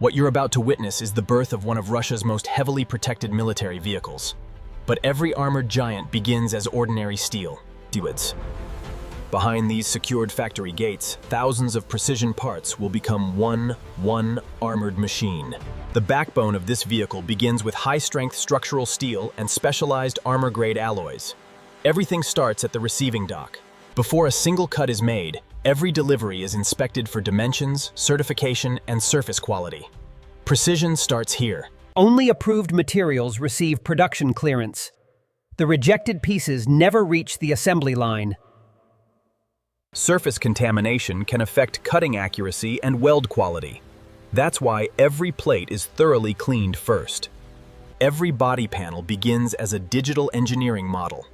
What you're about to witness is the birth of one of Russia's most heavily protected military vehicles. But every armored giant begins as ordinary steel. Behind these secured factory gates, thousands of precision parts will become one armored machine. The backbone of this vehicle begins with high-strength structural steel and specialized armor-grade alloys. Everything starts at the receiving dock. Before a single cut is made, every delivery is inspected for dimensions, certification, and surface quality. Precision starts here. Only approved materials receive production clearance. The rejected pieces never reach the assembly line. Surface contamination can affect cutting accuracy and weld quality. That's why every plate is thoroughly cleaned first. Every body panel begins as a digital engineering model.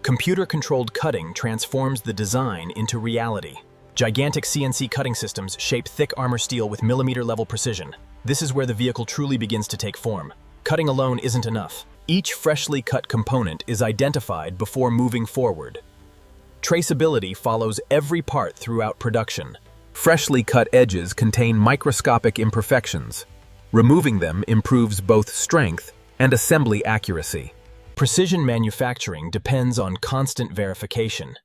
Computer-controlled cutting transforms the design into reality. Gigantic CNC cutting systems shape thick armor steel with millimeter-level precision. This is where the vehicle truly begins to take form. Cutting alone isn't enough. Each freshly cut component is identified before moving forward. Traceability follows every part throughout production. Freshly cut edges contain microscopic imperfections. Removing them improves both strength and assembly accuracy. Precision manufacturing depends on constant verification.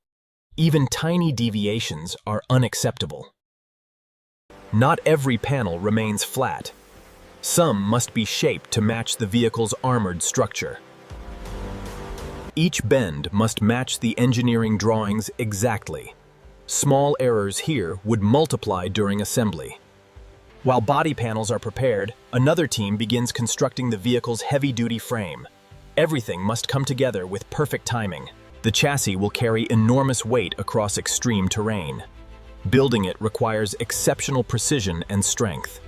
Even tiny deviations are unacceptable. Not every panel remains flat. Some must be shaped to match the vehicle's armored structure. Each bend must match the engineering drawings exactly. Small errors here would multiply during assembly. While body panels are prepared, another team begins constructing the vehicle's heavy-duty frame. Everything must come together with perfect timing. The chassis will carry enormous weight across extreme terrain. Building it requires exceptional precision and strength.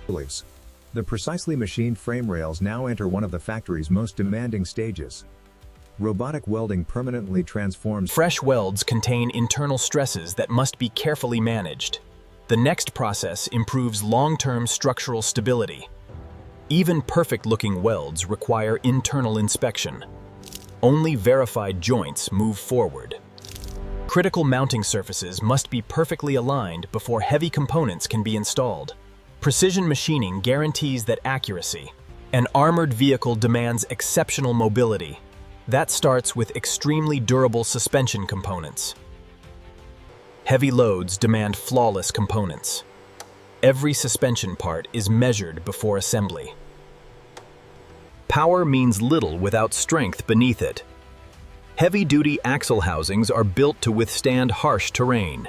The precisely machined frame rails now enter one of the factory's most demanding stages. Robotic welding permanently transforms. Fresh welds contain internal stresses that must be carefully managed. The next process improves long-term structural stability. Even perfect-looking welds require internal inspection. Only verified joints move forward. Critical mounting surfaces must be perfectly aligned before heavy components can be installed. Precision machining guarantees that accuracy. An armored vehicle demands exceptional mobility. That starts with extremely durable suspension components. Heavy loads demand flawless components. Every suspension part is measured before assembly. Power means little without strength beneath it. Heavy-duty axle housings are built to withstand harsh terrain.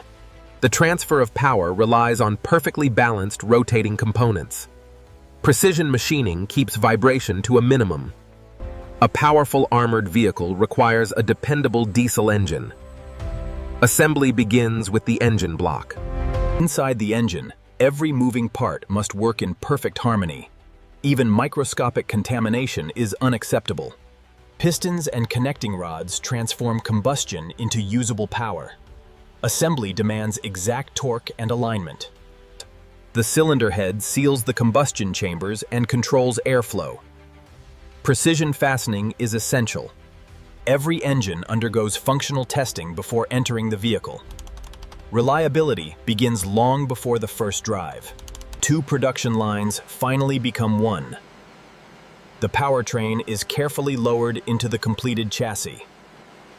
The transfer of power relies on perfectly balanced rotating components. Precision machining keeps vibration to a minimum. A powerful armored vehicle requires a dependable diesel engine. Assembly begins with the engine block. Inside the engine, every moving part must work in perfect harmony. Even microscopic contamination is unacceptable. Pistons and connecting rods transform combustion into usable power. Assembly demands exact torque and alignment. The cylinder head seals the combustion chambers and controls airflow. Precision fastening is essential. Every engine undergoes functional testing before entering the vehicle. Reliability begins long before the first drive. Two production lines finally become one. The powertrain is carefully lowered into the completed chassis.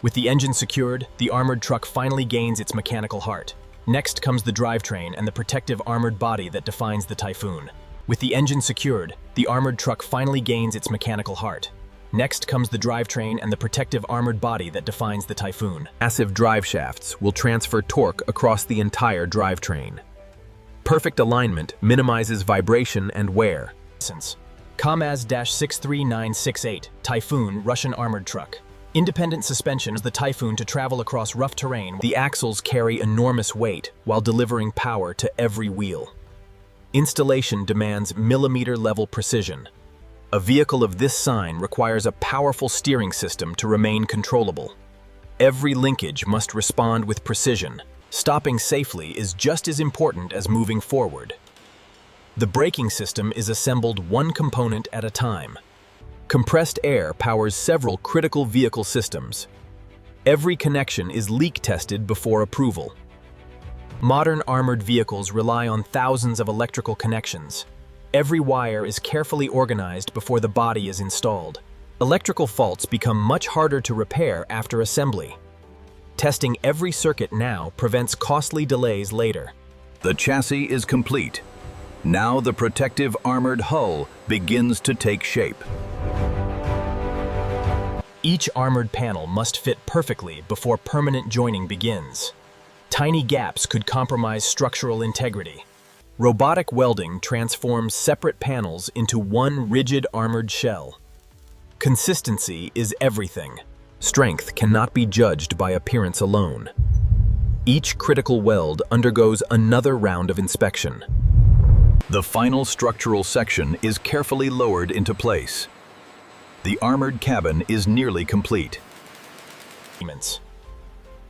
With the engine secured, the armored truck finally gains its mechanical heart. Next comes the drivetrain and the protective armored body that defines the Typhoon. With the engine secured, the armored truck finally gains its mechanical heart. Next comes the drivetrain and the protective armored body that defines the Typhoon. Massive drive shafts will transfer torque across the entire drivetrain. Perfect alignment minimizes vibration and wear. KamAZ-63968 Typhoon Russian armored truck. Independent suspension is the Typhoon to travel across rough terrain. The axles carry enormous weight while delivering power to every wheel. Installation demands millimeter-level precision. A vehicle of this sign requires a powerful steering system to remain controllable. Every linkage must respond with precision. Stopping safely is just as important as moving forward. The braking system is assembled one component at a time. Compressed air powers several critical vehicle systems. Every connection is leak tested before approval. Modern armored vehicles rely on thousands of electrical connections. Every wire is carefully organized before the body is installed. Electrical faults become much harder to repair after assembly. Testing every circuit now prevents costly delays later. The chassis is complete. Now the protective armored hull begins to take shape. Each armored panel must fit perfectly before permanent joining begins. Tiny gaps could compromise structural integrity. Robotic welding transforms separate panels into one rigid armored shell. Consistency is everything. Strength cannot be judged by appearance alone. Each critical weld undergoes another round of inspection. The final structural section is carefully lowered into place. The armored cabin is nearly complete.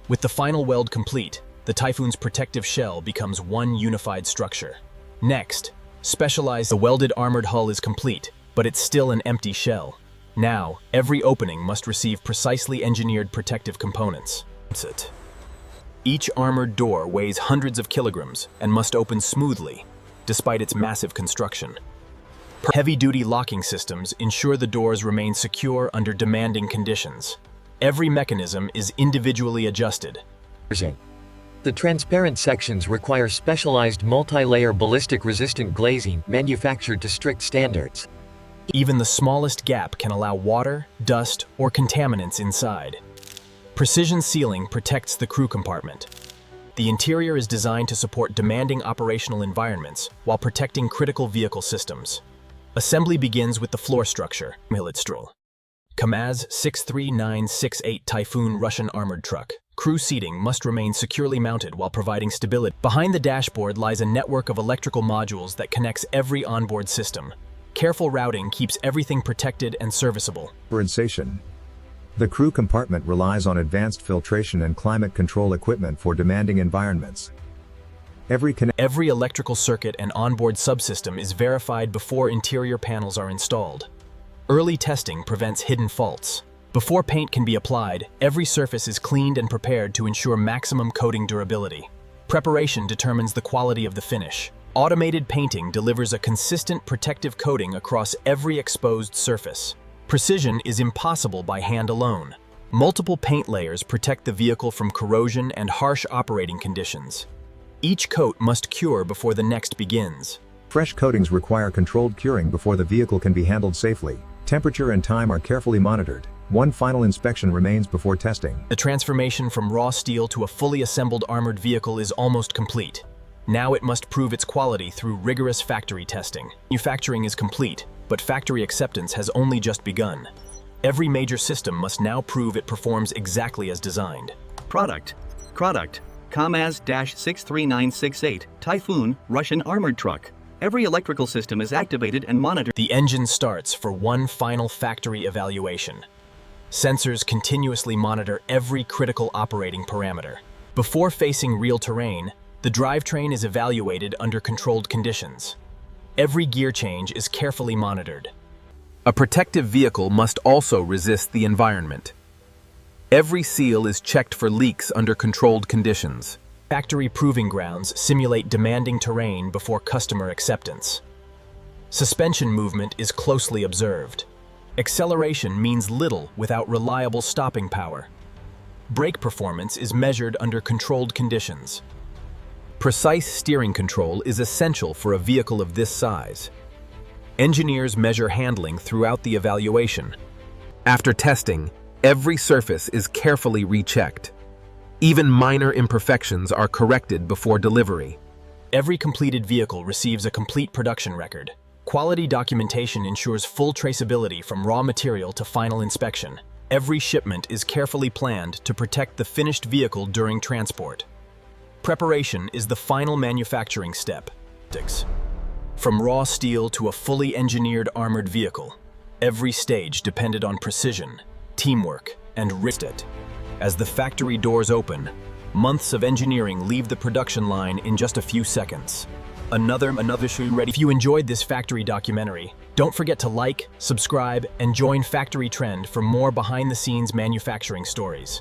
With the final weld complete, the Typhoon's protective shell becomes one unified structure. Next, the welded armored hull is complete, but it's still an empty shell. Now, every opening must receive precisely engineered protective components. Each armored door weighs hundreds of kilograms and must open smoothly, despite its massive construction. Heavy-duty locking systems ensure the doors remain secure under demanding conditions. Every mechanism is individually adjusted. The transparent sections require specialized multi-layer ballistic-resistant glazing manufactured to strict standards. Even the smallest gap can allow water, dust, or contaminants inside. Precision sealing protects the crew compartment. The interior is designed to support demanding operational environments while protecting critical vehicle systems. Assembly begins with the floor structure. KamAZ-63968 Typhoon Russian armored truck. Crew seating must remain securely mounted while providing stability. Behind the dashboard lies a network of electrical modules that connects every onboard system. Careful routing keeps everything protected and serviceable. Sensation. The crew compartment relies on advanced filtration and climate control equipment for demanding environments. Every electrical circuit and onboard subsystem is verified before interior panels are installed. Early testing prevents hidden faults. Before paint can be applied, every surface is cleaned and prepared to ensure maximum coating durability. Preparation determines the quality of the finish. Automated painting delivers a consistent protective coating across every exposed surface. Precision is impossible by hand alone. Multiple paint layers protect the vehicle from corrosion and harsh operating conditions. Each coat must cure before the next begins. Fresh coatings require controlled curing before the vehicle can be handled safely. Temperature and time are carefully monitored. One final inspection remains before testing. The transformation from raw steel to a fully assembled armored vehicle is almost complete. Now it must prove its quality through rigorous factory testing. Manufacturing is complete, but factory acceptance has only just begun. Every major system must now prove it performs exactly as designed. Product. KamAZ-63968 Typhoon Russian armored truck. Every electrical system is activated and monitored. The engine starts for one final factory evaluation. Sensors continuously monitor every critical operating parameter. Before facing real terrain, the drivetrain is evaluated under controlled conditions. Every gear change is carefully monitored. A protective vehicle must also resist the environment. Every seal is checked for leaks under controlled conditions. Factory proving grounds simulate demanding terrain before customer acceptance. Suspension movement is closely observed. Acceleration means little without reliable stopping power. Brake performance is measured under controlled conditions. Precise steering control is essential for a vehicle of this size. Engineers measure handling throughout the evaluation. After testing, every surface is carefully rechecked. Even minor imperfections are corrected before delivery. Every completed vehicle receives a complete production record. Quality documentation ensures full traceability from raw material to final inspection. Every shipment is carefully planned to protect the finished vehicle during transport. Preparation is the final manufacturing step. From raw steel to a fully engineered armored vehicle, every stage depended on precision, teamwork, and risk. As the factory doors open, months of engineering leave the production line in just a few seconds. Another show ready. If you enjoyed this factory documentary, don't forget to like, subscribe, and join Factory Trend for more behind-the-scenes manufacturing stories.